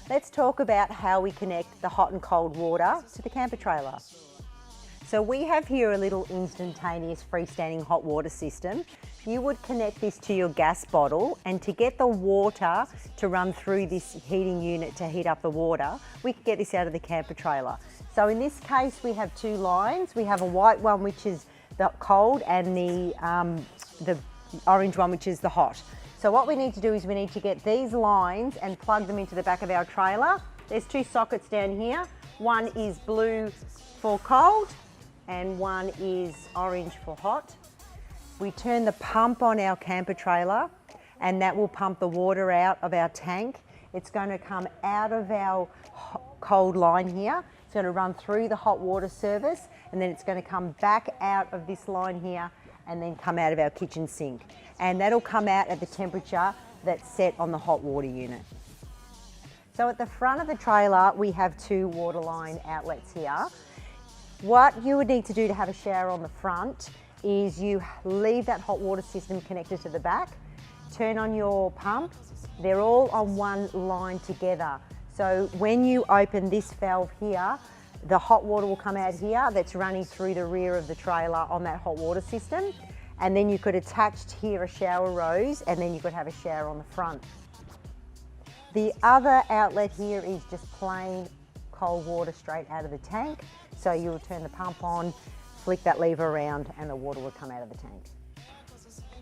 let's talk about how we connect the hot and cold water to the camper trailer. So we have here a little instantaneous freestanding hot water system. You would connect this to your gas bottle, and to get the water to run through this heating unit to heat up the water, we could get this out of the camper trailer. So in this case, we have two lines. We have a white one, which is the cold, and the orange one, which is the hot. So what we need to do is we need to get these lines and plug them into the back of our trailer. There's two sockets down here. One is blue for cold and one is orange for hot. We turn the pump on our camper trailer and that will pump the water out of our tank. It's going to come out of our cold line here. It's going to run through the hot water service, and then it's going to come back out of this line here and then come out of our kitchen sink. And that'll come out at the temperature that's set on the hot water unit. So at the front of the trailer, we have two water line outlets here. What you would need to do to have a shower on the front is you leave that hot water system connected to the back, turn on your pump. They're all on one line together. So when you open this valve here, the hot water will come out here that's running through the rear of the trailer on that hot water system. And then you could attach here a shower rose, and then you could have a shower on the front. The other outlet here is just plain cold water straight out of the tank. So you'll turn the pump on, flick that lever around, and the water will come out of the tank.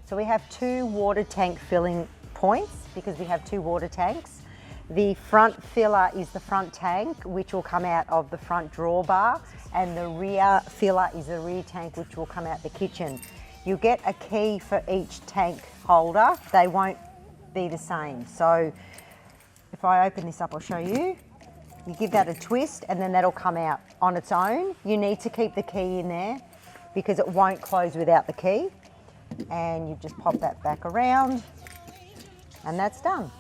So we have two water tank filling points because we have two water tanks. The front filler is the front tank, which will come out of the front drawbar, and the rear filler is the rear tank, which will come out the kitchen. You get a key for each tank holder. They won't be the same. So if I open this up, I'll show you. You give that a twist and then that'll come out on its own. You need to keep the key in there because it won't close without the key. And you just pop that back around and that's done.